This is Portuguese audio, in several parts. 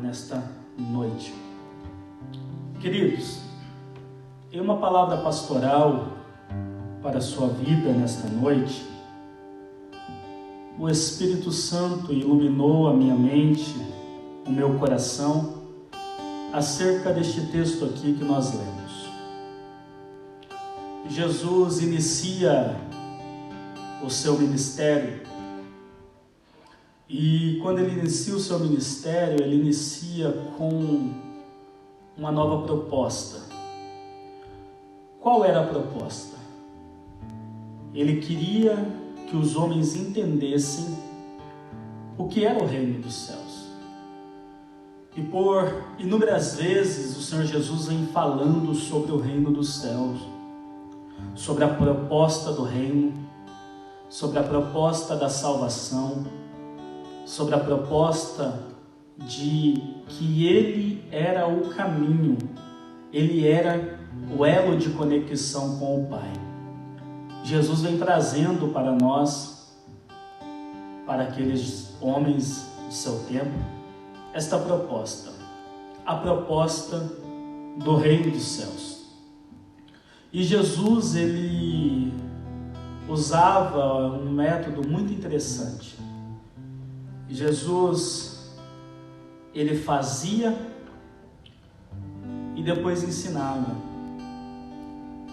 nesta noite. Queridos, em uma palavra pastoral para a sua vida nesta noite, o Espírito Santo iluminou a minha mente, o meu coração, acerca deste texto aqui que nós lemos. Jesus inicia o seu ministério, e quando ele inicia o seu ministério, ele inicia com uma nova proposta. Qual era a proposta? Ele queria que os homens entendessem o que era o reino dos céus. E por inúmeras vezes o Senhor Jesus vem falando sobre o reino dos céus, sobre a proposta do reino, sobre a proposta da salvação, sobre a proposta de que Ele era o caminho, Ele era o elo de conexão com o Pai. Jesus vem trazendo para nós, para aqueles homens de seu tempo, esta proposta, a proposta do reino dos céus. E Jesus, ele usava um método muito interessante. Jesus, ele fazia e depois ensinava.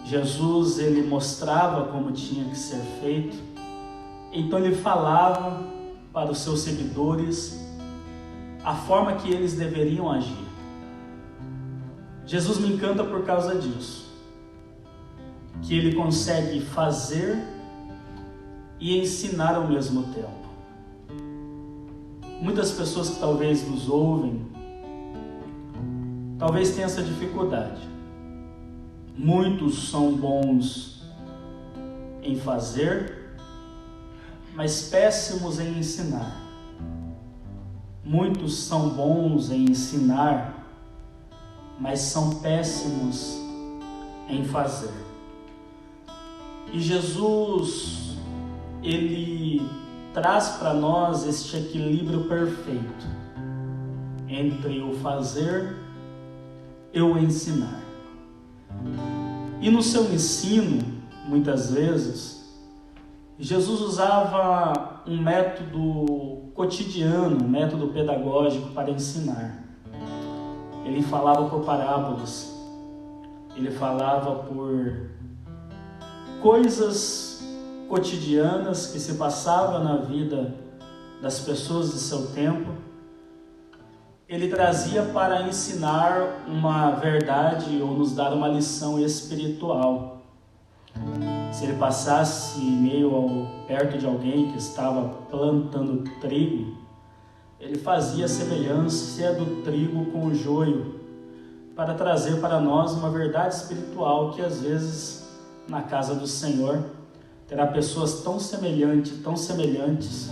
Jesus, ele mostrava como tinha que ser feito, então ele falava para os seus seguidores a forma que eles deveriam agir. Jesus me encanta por causa disso, que ele consegue fazer e ensinar ao mesmo tempo. Muitas pessoas que talvez nos ouvem, talvez tenham essa dificuldade. Muitos são bons em fazer, mas péssimos em ensinar. Muitos são bons em ensinar, mas são péssimos em fazer. E Jesus, ele traz para nós este equilíbrio perfeito entre o fazer e o ensinar. E no seu ensino, muitas vezes, Jesus usava um método cotidiano, um método pedagógico para ensinar. Ele falava por parábolas, ele falava por coisas cotidianas que se passavam na vida das pessoas de seu tempo. Ele trazia para ensinar uma verdade ou nos dar uma lição espiritual. Se ele passasse perto de alguém que estava plantando trigo, ele fazia a semelhança do trigo com o joio, para trazer para nós uma verdade espiritual que às vezes na casa do Senhor terá pessoas tão semelhantes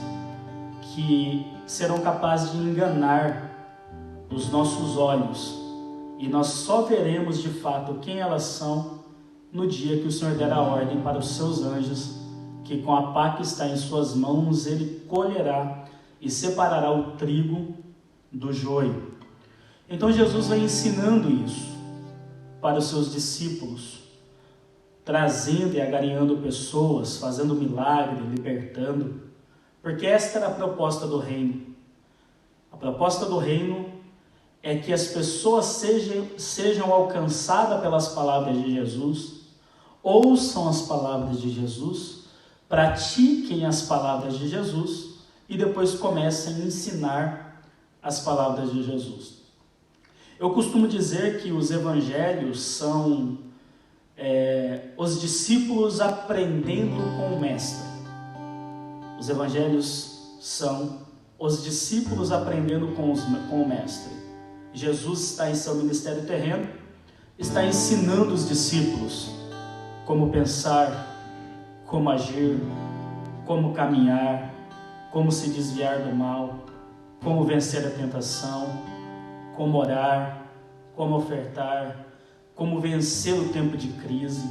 que serão capazes de enganar os nossos olhos, e nós só veremos de fato quem elas são no dia que o Senhor der a ordem para os seus anjos, que com a pá que está em suas mãos ele colherá e separará o trigo do joio. Então Jesus vem ensinando isso para os seus discípulos, trazendo e agariando pessoas, fazendo milagre, libertando, porque esta era a proposta do reino. A proposta do reino é que as pessoas sejam alcançadas pelas palavras de Jesus, ouçam as palavras de Jesus, pratiquem as palavras de Jesus e depois comecem a ensinar as palavras de Jesus. Eu costumo dizer que os evangelhos são os discípulos aprendendo com o mestre. Os evangelhos são os discípulos aprendendo com o mestre. Jesus está em seu ministério terreno, está ensinando os discípulos como pensar, como agir, como caminhar, como se desviar do mal, como vencer a tentação, como orar, como ofertar, como vencer o tempo de crise,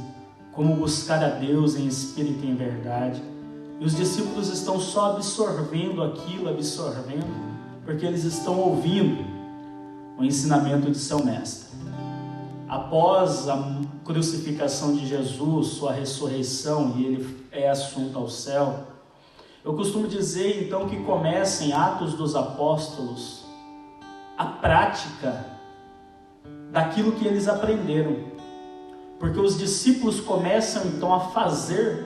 como buscar a Deus em espírito e em verdade. E os discípulos estão só absorvendo aquilo, porque eles estão ouvindo. o ensinamento de seu mestre. Após a crucificação de Jesus, sua ressurreição, e ele é assunto ao céu, eu costumo dizer então que começa em Atos dos Apóstolos a prática daquilo que eles aprenderam, porque os discípulos começam então a fazer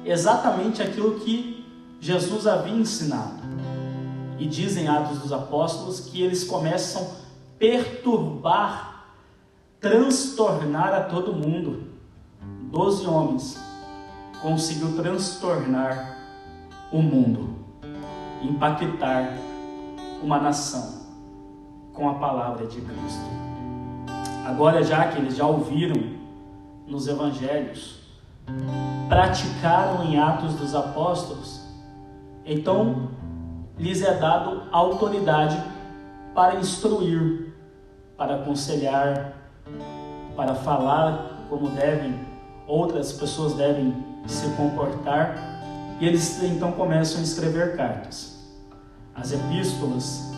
exatamente aquilo que Jesus havia ensinado. E dizem Atos dos Apóstolos que eles começam a perturbar, transtornar a todo mundo. 12 homens conseguiu transtornar o mundo, impactar uma nação com a palavra de Cristo. Agora, já que eles já ouviram nos evangelhos, praticaram em Atos dos Apóstolos, então lhes é dado autoridade para instruir, para aconselhar, para falar como outras pessoas devem se comportar, e eles então começam a escrever cartas. As epístolas,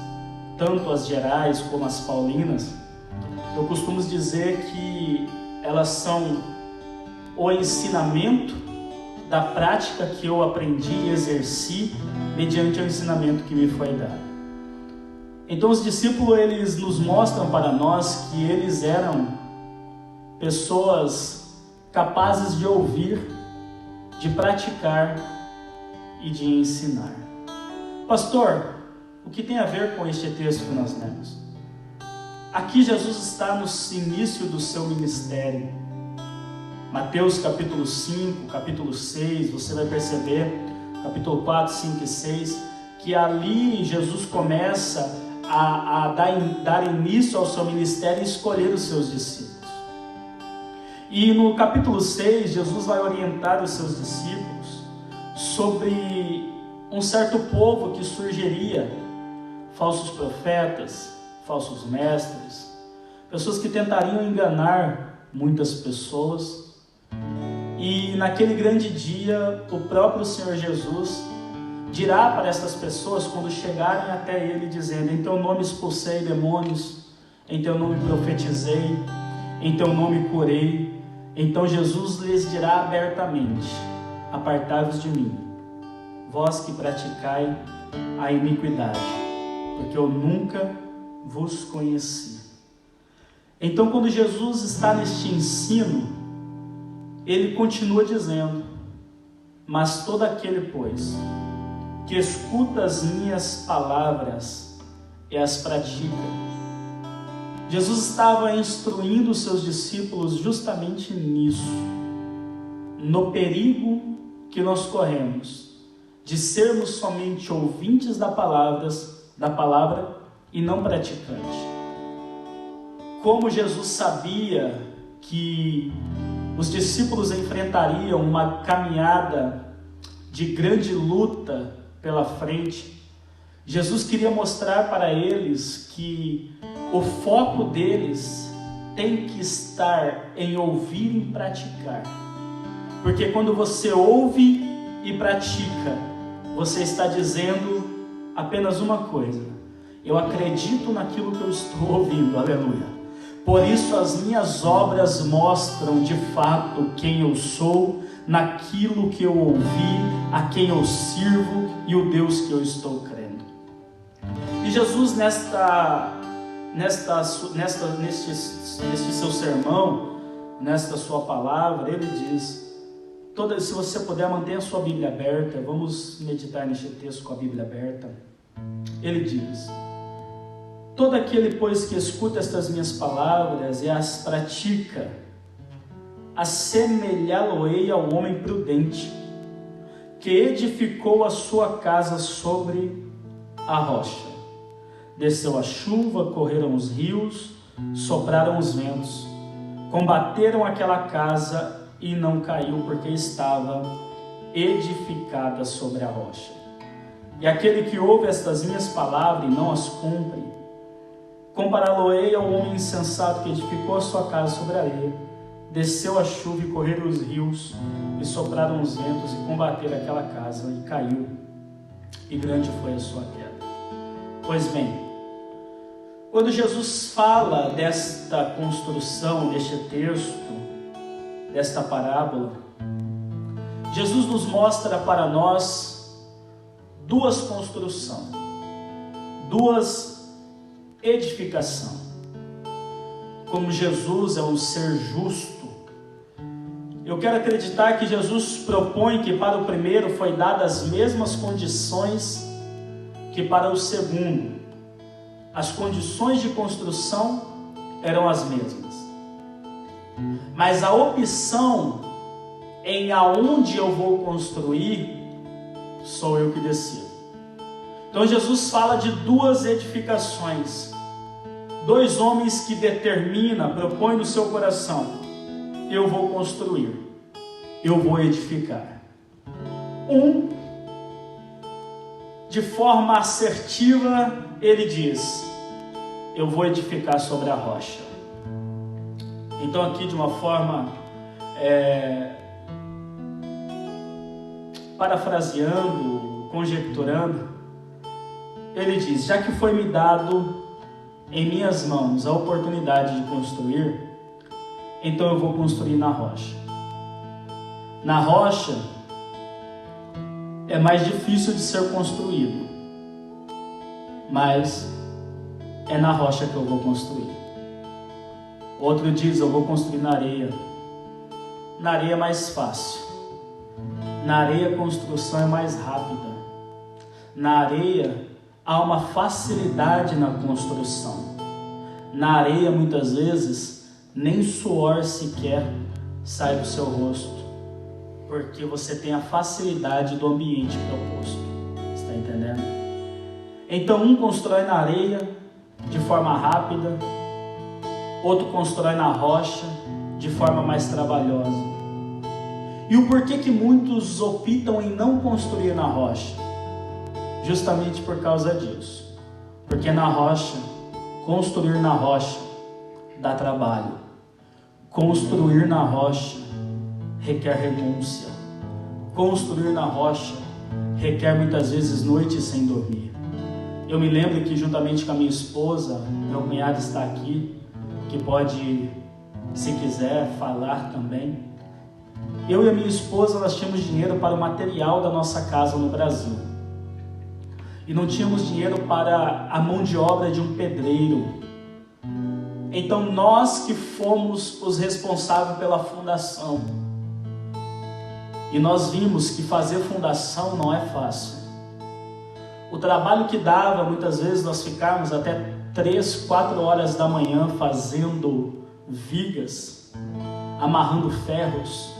tanto as gerais como as paulinas, eu costumo dizer que elas são o ensinamento da prática que eu aprendi e exerci mediante o ensinamento que me foi dado. Então os discípulos, eles nos mostram para nós que eles eram pessoas capazes de ouvir, de praticar e de ensinar. Pastor, o que tem a ver com este texto que nós lemos? Aqui Jesus está no início do seu ministério. Mateus capítulo 5, capítulo 6, você vai perceber, capítulo 4, 5 e 6, que ali Jesus começa a dar início ao seu ministério e escolher os seus discípulos. E no capítulo 6, Jesus vai orientar os seus discípulos sobre um certo povo que surgiria, falsos profetas, falsos mestres, pessoas que tentariam enganar muitas pessoas. E naquele grande dia, o próprio Senhor Jesus dirá para essas pessoas, quando chegarem até Ele, dizendo: em teu nome expulsei demônios, em teu nome profetizei, em teu nome curei. Então Jesus lhes dirá abertamente: apartai-vos de mim, vós que praticai a iniquidade, porque eu nunca vos conheci. Então, quando Jesus está neste ensino, ele continua dizendo: mas todo aquele, pois, que escuta as minhas palavras e as pratica. Jesus estava instruindo os seus discípulos justamente nisso, no perigo que nós corremos de sermos somente ouvintes da palavra e não praticantes. Como Jesus sabia que os discípulos enfrentariam uma caminhada de grande luta pela frente, Jesus queria mostrar para eles que o foco deles tem que estar em ouvir e praticar. Porque quando você ouve e pratica, você está dizendo apenas uma coisa: eu acredito naquilo que eu estou ouvindo, aleluia. Por isso as minhas obras mostram de fato quem eu sou, naquilo que eu ouvi, a quem eu sirvo e o Deus que eu estou crendo. E Jesus neste seu sermão, nesta sua palavra, ele diz, se você puder, mantenha a sua Bíblia aberta, vamos meditar neste texto com a Bíblia aberta. Ele diz: todo aquele, pois, que escuta estas minhas palavras e as pratica, assemelhá-lo-ei ao homem prudente, que edificou a sua casa sobre a rocha. Desceu a chuva, correram os rios, sopraram os ventos, combateram aquela casa e não caiu, porque estava edificada sobre a rocha. E aquele que ouve estas minhas palavras e não as cumpre, compará-lo-ei ao homem insensato que edificou a sua casa sobre a areia. Desceu a chuva e correram os rios, e sopraram os ventos, e combateram aquela casa, e caiu, e grande foi a sua queda. Pois bem, Quando Jesus fala desta construção, deste texto, desta parábola, Jesus nos mostra para nós duas construções, duas edificações. Como Jesus é um ser justo, eu quero acreditar que Jesus propõe que para o primeiro foi dadas as mesmas condições que para o segundo. As condições de construção eram as mesmas, mas a opção em aonde eu vou construir sou eu que decido. Então Jesus fala de duas edificações, dois homens que determinam, propõem no seu coração: eu vou construir, eu vou edificar. Um, de forma assertiva, ele diz: eu vou edificar sobre a rocha. Então aqui, de uma forma parafraseando, conjecturando, ele diz: já que foi me dado em minhas mãos a oportunidade de construir, então eu vou construir na rocha. Na rocha é mais difícil de ser construído, mas é na rocha que eu vou construir. Outro diz: eu vou construir na areia. Na areia é mais fácil. Na areia a construção é mais rápida. Na areia há uma facilidade na construção. Na areia muitas vezes nem suor sequer sai do seu rosto, porque você tem a facilidade do ambiente proposto. Está entendendo? Então um constrói na areia de forma rápida, outro constrói na rocha de forma mais trabalhosa. E o porquê que muitos optam em não construir na rocha? Justamente por causa disso. Porque na rocha, construir na rocha dá trabalho. Construir na rocha requer renúncia. Construir na rocha requer muitas vezes noites sem dormir. Eu me lembro que juntamente com a minha esposa, meu cunhado está aqui, que pode, se quiser, falar também. Eu e a minha esposa, nós tínhamos dinheiro para o material da nossa casa no Brasil. E não tínhamos dinheiro para a mão de obra de um pedreiro. Então nós que fomos os responsáveis pela fundação. E nós vimos que fazer fundação não é fácil. O trabalho que dava, muitas vezes nós ficávamos até 3, 4 horas da manhã fazendo vigas, amarrando ferros,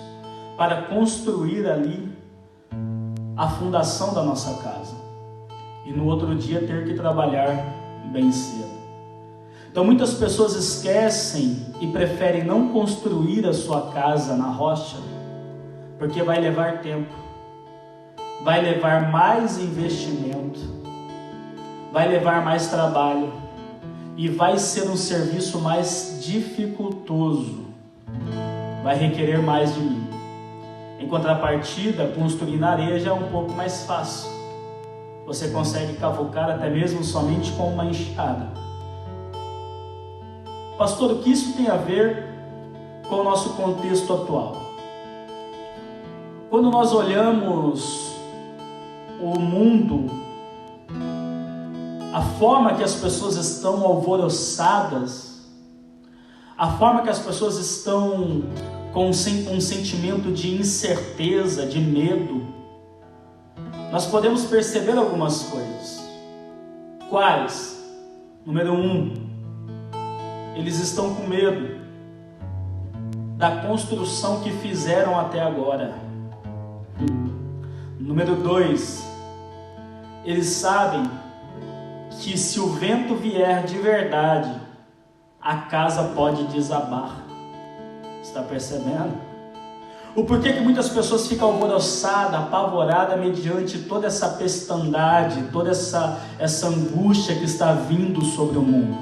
para construir ali a fundação da nossa casa. E no outro dia ter que trabalhar bem cedo. Então muitas pessoas esquecem e preferem não construir a sua casa na rocha, porque vai levar tempo, vai levar mais investimento, vai levar mais trabalho e vai ser um serviço mais dificultoso, vai requerer mais de mim. Em contrapartida, construir na areia já é um pouco mais fácil. Você consegue cavucar até mesmo somente com uma enxada. Pastor, o que isso tem a ver com o nosso contexto atual? Quando nós olhamos o mundo, a forma que as pessoas estão alvoroçadas, a forma que as pessoas estão com um sentimento de incerteza, de medo, nós podemos perceber algumas coisas. Quais? Número 1, eles estão com medo da construção que fizeram até agora. Número 2, eles sabem que se o vento vier de verdade, a casa pode desabar. Está percebendo? O porquê que muitas pessoas ficam alvoroçadas, apavoradas mediante toda essa pestandade, toda essa angústia que está vindo sobre o mundo?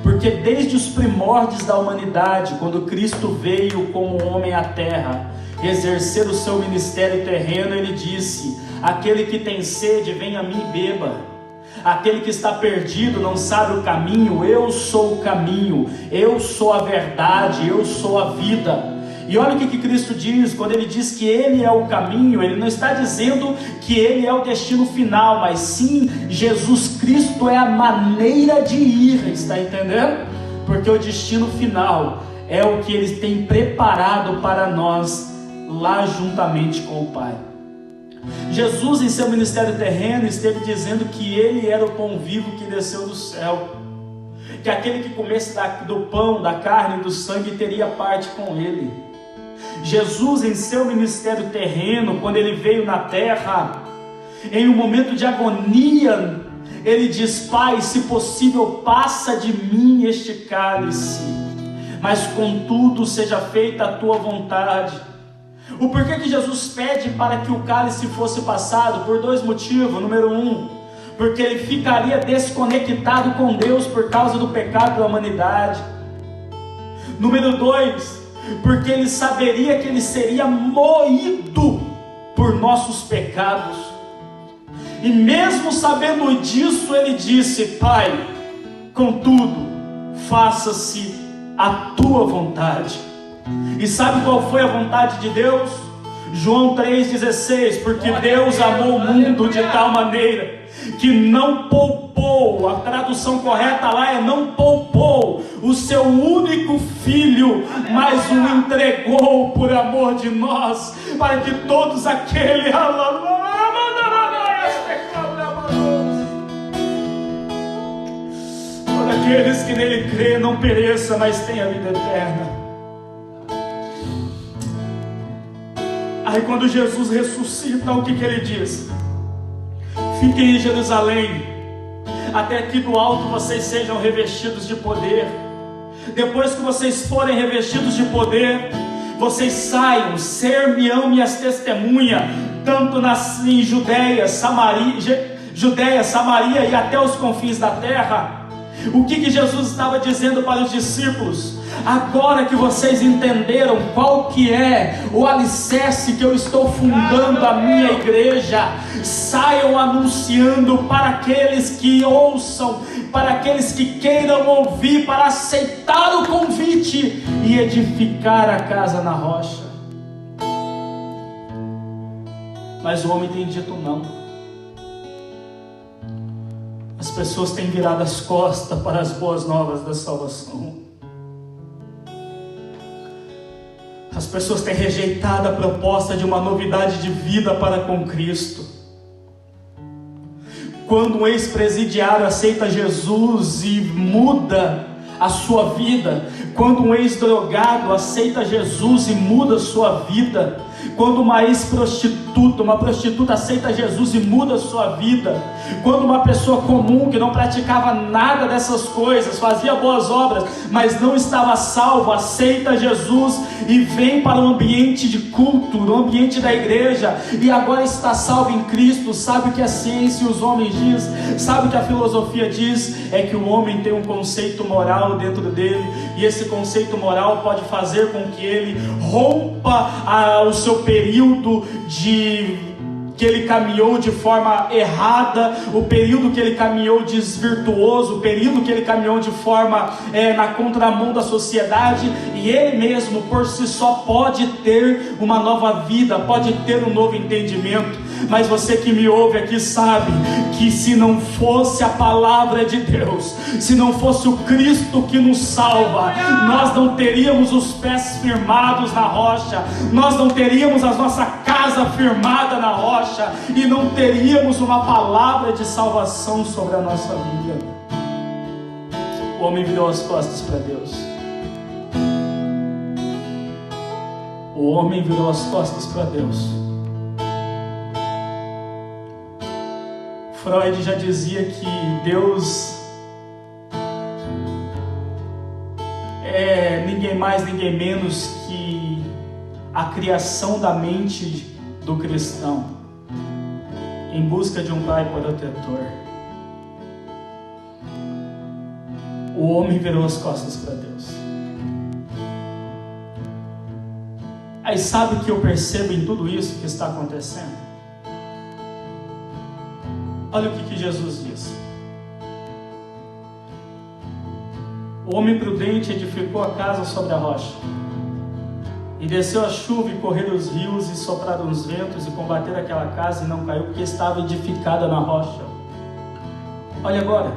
Porque desde os primórdios da humanidade, quando Cristo veio como homem à terra, exercer o seu ministério terreno, ele disse: aquele que tem sede, venha a mim e beba. Aquele que está perdido não sabe o caminho. Eu sou o caminho, eu sou a verdade, eu sou a vida. E olha o que Cristo diz, quando Ele diz que Ele é o caminho. Ele não está dizendo que Ele é o destino final, mas sim, Jesus Cristo é a maneira de ir, está entendendo? Porque o destino final é o que Ele tem preparado para nós, lá juntamente com o Pai. Jesus, em seu ministério terreno, esteve dizendo que Ele era o pão vivo que desceu do céu, que aquele que comesse do pão, da carne e do sangue teria parte com Ele. Jesus, em seu ministério terreno, quando Ele veio na terra, em um momento de agonia, Ele diz: Pai, se possível, passa de mim este cálice, mas contudo seja feita a tua vontade. O porquê que Jesus pede para que o cálice fosse passado? Por dois motivos. Número um, porque Ele ficaria desconectado com Deus por causa do pecado da humanidade. Número dois, porque Ele saberia que Ele seria moído por nossos pecados. E mesmo sabendo disso, Ele disse: Pai, contudo, faça-se a tua vontade. E sabe qual foi a vontade de Deus? João 3,16, porque Deus amou o mundo de tal maneira que não poupou, a tradução correta lá é não poupou o seu único filho, mas o entregou por amor de nós, para que todos aqueles que nele crê não pereça, mas tenha vida eterna. Aí quando Jesus ressuscita, o que Ele diz? Fiquem em Jerusalém, até que do alto vocês sejam revestidos de poder. Depois que vocês forem revestidos de poder, vocês saiam, ser-me-ão minhas testemunhas, tanto em Judeia, Samaria e até os confins da terra. O que Jesus estava dizendo para os discípulos? Agora que vocês entenderam qual que é o alicerce que eu estou fundando a minha igreja, saiam anunciando para aqueles que ouçam, para aqueles que queiram ouvir, para aceitar o convite e edificar a casa na rocha. Mas o homem tem dito não. As pessoas têm virado as costas para as boas novas da salvação. As pessoas têm rejeitado a proposta de uma novidade de vida para com Cristo. Quando um ex-presidiário aceita Jesus e muda a sua vida, quando um ex-drogado aceita Jesus e muda a sua vida, quando uma ex-prostituta, uma prostituta aceita Jesus e muda a sua vida, quando uma pessoa comum que não praticava nada dessas coisas, fazia boas obras, mas não estava salvo, aceita Jesus e vem para o ambiente de culto, no ambiente da igreja, e agora está salvo em Cristo, sabe o que a ciência e os homens diz, sabe o que a filosofia diz? É que o homem tem um conceito moral dentro dele, e esse conceito moral pode fazer com que ele rompa o seu período que ele caminhou de forma errada, o período que ele caminhou desvirtuoso, o período que ele caminhou de forma na contramão da sociedade, e ele mesmo por si só pode ter uma nova vida, pode ter um novo entendimento. Mas você que me ouve aqui sabe que se não fosse a palavra de Deus, se não fosse o Cristo que nos salva, nós não teríamos os pés firmados na rocha, nós não teríamos a nossa casa firmada na rocha, e não teríamos uma palavra de salvação sobre a nossa vida. O homem virou as costas para Deus. O homem virou as costas para Deus. Freud já dizia que Deus é ninguém mais, ninguém menos que a criação da mente do cristão, em busca de um pai protetor. O homem virou as costas para Deus. Aí sabe o que eu percebo em tudo isso que está acontecendo? Olha o que Jesus diz. O homem prudente edificou a casa sobre a rocha. E desceu a chuva e correram os rios e sopraram os ventos e combateram aquela casa e não caiu porque estava edificada na rocha. Olha agora.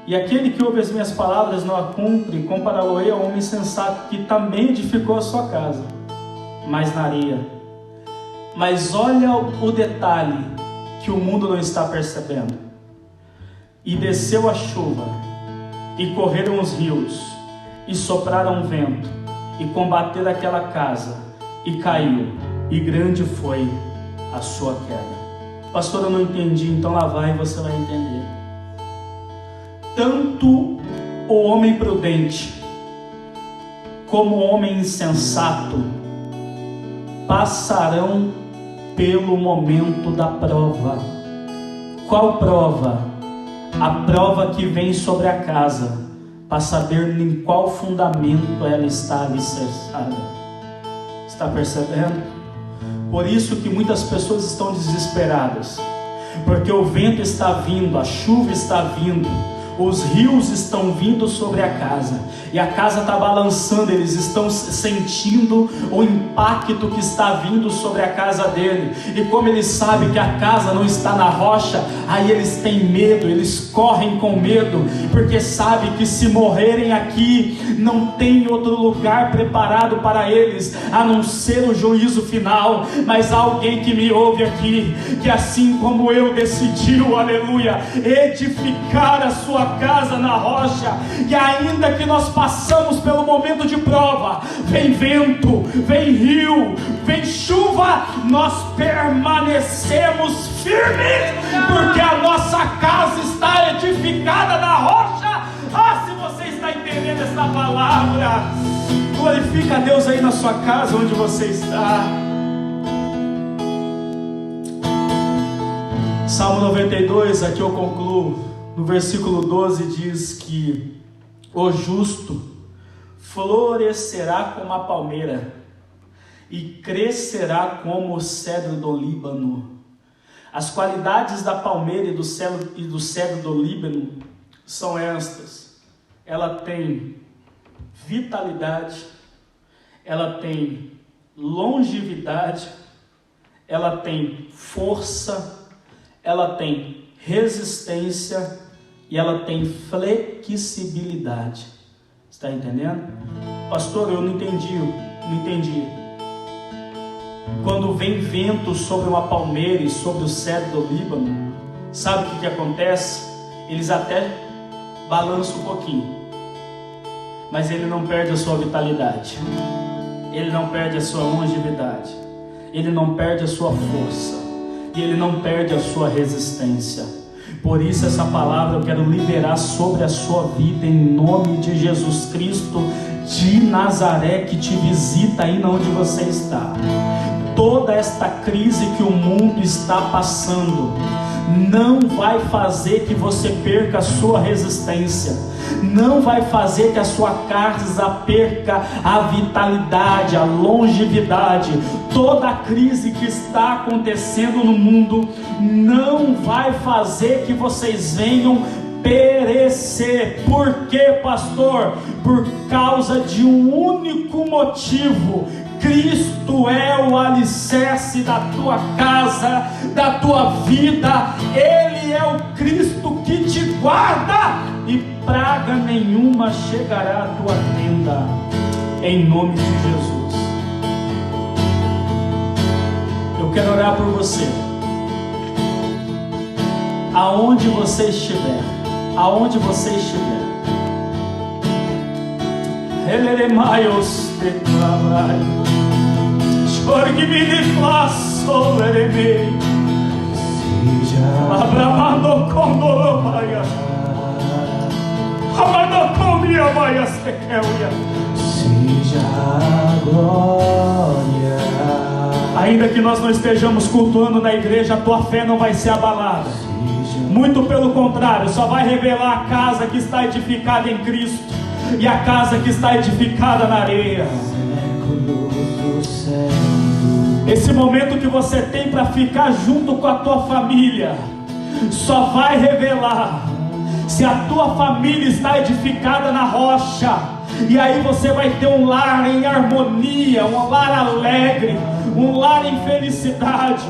E aquele que ouve as minhas palavras não a cumpre, compará-lo-ei ao homem sensato que também edificou a sua casa, mas na areia. Mas olha o detalhe que o mundo não está percebendo. E desceu a chuva e correram os rios e sopraram o vento, e combateram aquela casa, e caiu, e grande foi a sua queda. Pastor, eu não entendi, então lá vai e você vai entender. Tanto o homem prudente, como o homem insensato, passarão pelo momento da prova. Qual prova? A prova que vem sobre a casa, para saber em qual fundamento ela está alicerçada. Está percebendo? Por isso que muitas pessoas estão desesperadas, porque o vento está vindo, a chuva está vindo, os rios estão vindo sobre a casa, e a casa está balançando, eles estão sentindo o impacto que está vindo sobre a casa dele, e como eles sabem que a casa não está na rocha, aí eles têm medo, eles correm com medo, porque sabem que se morrerem aqui, não tem outro lugar preparado para eles, a não ser o juízo final. Mas há alguém que me ouve aqui, que assim como eu decidiu, aleluia, edificar a sua casa na rocha, e ainda que nós passamos pelo momento de prova, vem vento, vem rio, vem chuva, nós permanecemos firmes, porque a nossa casa está edificada na rocha. Se você está entendendo esta palavra, glorifica a Deus aí na sua casa onde você está. Salmo 92, aqui eu concluo. No versículo 12 diz que o justo florescerá como a palmeira e crescerá como o cedro do Líbano. As qualidades da palmeira e do cedro do Líbano são estas: ela tem vitalidade, ela tem longevidade, ela tem força, ela tem resistência e ela tem flexibilidade. Está entendendo? Pastor, eu não entendi. Quando vem vento sobre uma palmeira e sobre o cedro do Líbano, sabe o que acontece? Eles até balançam um pouquinho, mas ele não perde a sua vitalidade, ele não perde a sua longevidade, ele não perde a sua força, e ele não perde a sua resistência. Por isso essa palavra eu quero liberar sobre a sua vida, em nome de Jesus Cristo de Nazaré, que te visita aí onde você está. Toda esta crise que o mundo está passando não vai fazer que você perca a sua resistência, não vai fazer que a sua casa perca a vitalidade, a longevidade. Toda a crise que está acontecendo no mundo não vai fazer que vocês venham perecer. Por quê, pastor? Por causa de um único motivo: Cristo é o alicerce da tua casa, da tua vida. Ele é o Cristo que te guarda, e praga nenhuma chegará à tua tenda, em nome de Jesus. Eu quero orar por você, aonde você estiver, aonde você estiver. Eleremaios declarai, chorgimini flasso eremei, abramando condoromaia, amando comia maias tequeuia. Seja a glória. Ainda que nós não estejamos cultuando na igreja, a tua fé não vai ser abalada. Muito pelo contrário, só vai revelar a casa que está edificada em Cristo e a casa que está edificada na areia. Séculos do céu. Esse momento que você tem para ficar junto com a tua família só vai revelar se a tua família está edificada na rocha. E aí você vai ter um lar em harmonia, um lar alegre, um lar em felicidade.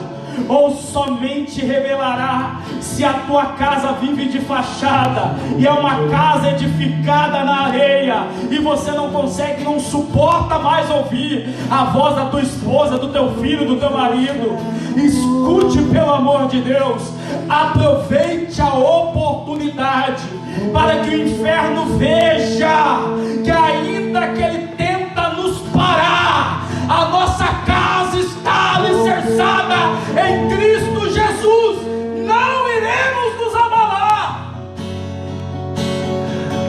Ou somente revelará se a tua casa vive de fachada e é uma casa edificada na areia, e você não consegue, não suporta mais ouvir a voz da tua esposa, do teu filho, do teu marido. Escute, pelo amor de Deus, aproveite a oportunidade para que o inferno veja que ainda que ele tenta nos parar, a nossa casa está alicerçada em Cristo Jesus. Não iremos nos abalar.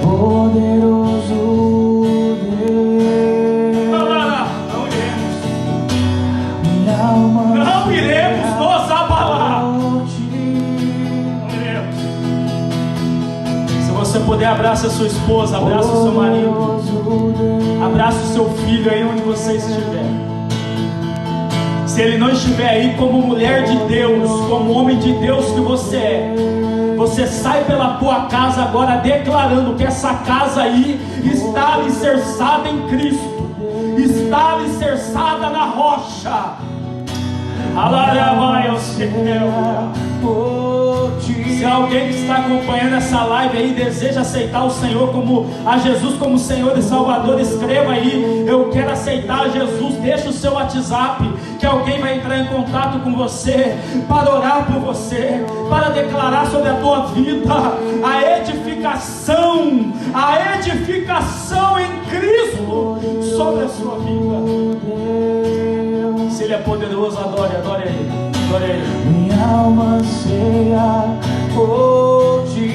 Poderoso Deus, não iremos. minha alma Não iremos nos abalar. por ti. Não iremos. Se você puder, abraça a sua esposa, abraça o seu marido, Poderoso Deus, abraça o seu filho aí onde você estiver. Se ele não estiver aí, como mulher de Deus, como homem de Deus que você é, você sai pela tua casa agora declarando que essa casa aí está alicerçada em Cristo, está alicerçada na rocha. Se alguém que está acompanhando essa live aí deseja aceitar o Senhor a Jesus como Senhor e Salvador, escreva aí: eu quero aceitar Jesus. Deixa o seu WhatsApp, que alguém vai entrar em contato com você para orar por você, para declarar sobre a tua vida a edificação em Cristo sobre a sua vida. Se Ele é poderoso, adore Ele, adore Ele. minha alma anseia por ti.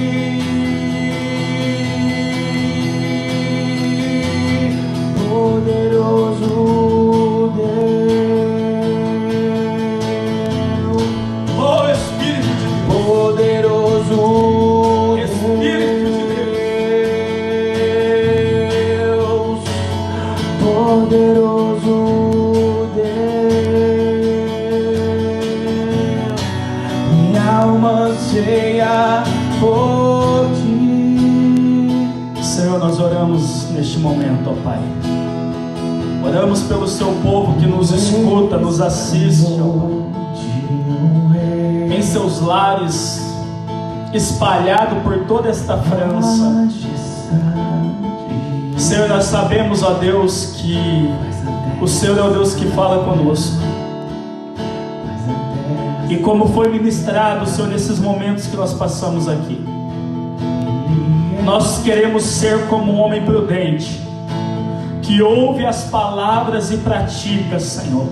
Poderoso Deus, Oh Espírito de Deus, poderoso Espírito de Deus, poderoso Deus, minha alma anseia por ti. Senhor, nós oramos neste momento, ó Pai. Oramos pelo seu povo que nos escuta, nos assiste, ó Pai, em seus lares, espalhado por toda esta França. Senhor, nós sabemos, ó Deus, que o Senhor é o Deus que fala conosco. E como foi ministrado, Senhor, nesses momentos que nós passamos aqui, nós queremos ser como um homem prudente, que ouve as palavras e pratica, Senhor.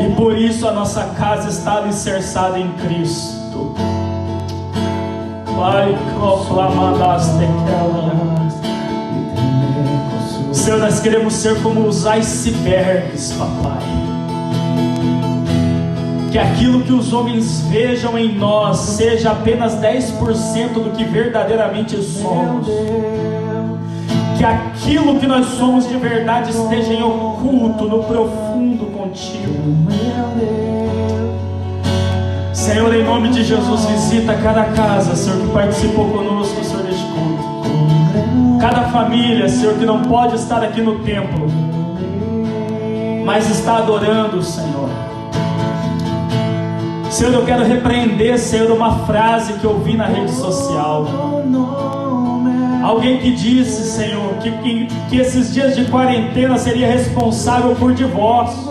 E por isso a nossa casa está alicerçada em Cristo. Pai, Senhor, nós queremos ser como os icebergs, papai. Que aquilo que os homens vejam em nós seja apenas 10% do que verdadeiramente somos. Que aquilo que nós somos de verdade esteja em oculto, no profundo contigo. Senhor, em nome de Jesus, visita cada casa, Senhor, que participou conosco, Senhor, deste culto. Cada família, Senhor, que não pode estar aqui no templo, mas está adorando o Senhor. Senhor, eu quero repreender, Senhor, uma frase que eu vi na rede social. Alguém que disse, Senhor, que esses dias de quarentena seria responsável por divórcios.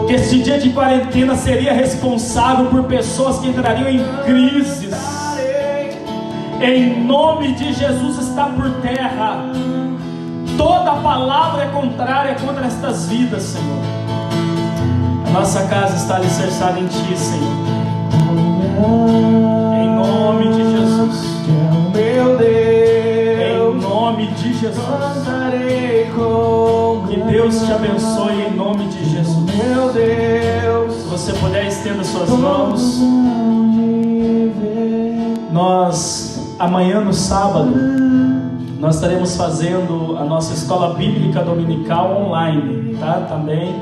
Que esse dia de quarentena seria responsável por pessoas que entrariam em crises. Em nome de Jesus, está por terra. Toda palavra é contrária contra estas vidas, Senhor. A nossa casa está alicerçada em Ti, Senhor. Em nome de Jesus. Meu Deus, Em nome de Jesus. cantarei com Que Deus te abençoe em nome de Jesus. meu Deus. Se você puder, estenda suas mãos. Nós, amanhã no sábado, nós estaremos fazendo a nossa escola bíblica dominical online, tá? Também.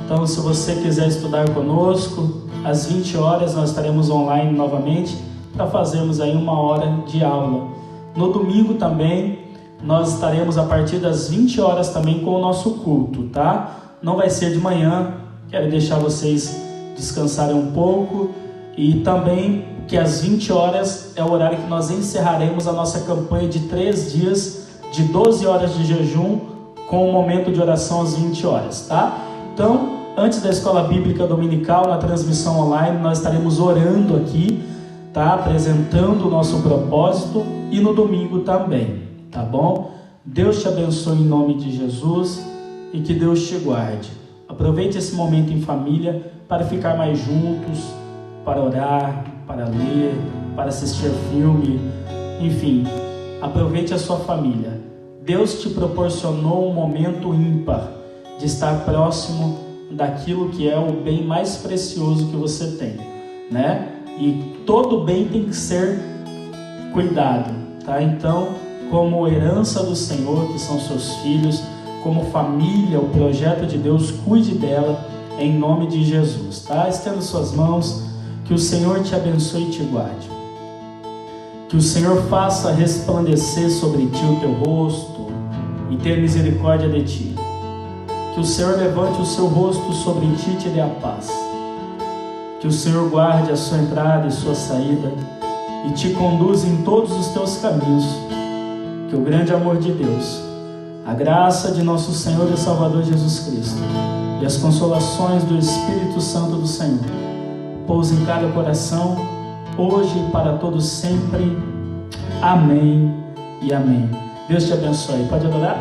Então, se você quiser estudar conosco, às 20 horas nós estaremos online novamente para fazermos aí 1 hora de aula. No domingo também nós estaremos a partir das 20 horas também com o nosso culto, tá? Não vai ser de manhã, quero deixar vocês descansarem um pouco, e também que às 20 horas é o horário que nós encerraremos a nossa campanha de 3 dias de 12 horas de jejum com o momento de oração às 20 horas, tá? Então, antes da escola bíblica dominical, na transmissão online, nós estaremos orando aqui, tá? Apresentando o nosso propósito, e no domingo também, tá bom? Deus te abençoe em nome de Jesus e que Deus te guarde. Aproveite esse momento em família para ficar mais juntos, para orar, para ler, para assistir filme, enfim, aproveite a sua família. Deus te proporcionou um momento ímpar de estar próximo daquilo que é o bem mais precioso que você tem, né? E todo bem tem que ser cuidado, tá? Então, como herança do Senhor, que são seus filhos, como família, o projeto de Deus, cuide dela em nome de Jesus, tá? Estenda suas mãos, que o Senhor te abençoe e te guarde. Que o Senhor faça resplandecer sobre ti o teu rosto e ter misericórdia de ti. Que o Senhor levante o seu rosto sobre ti e te dê a paz. Que o Senhor guarde a sua entrada e sua saída e te conduza em todos os teus caminhos. Que o grande amor de Deus, a graça de nosso Senhor e Salvador Jesus Cristo e as consolações do Espírito Santo do Senhor pousem em cada coração, hoje e para todos sempre. Amém e amém. Deus te abençoe. Pode adorar?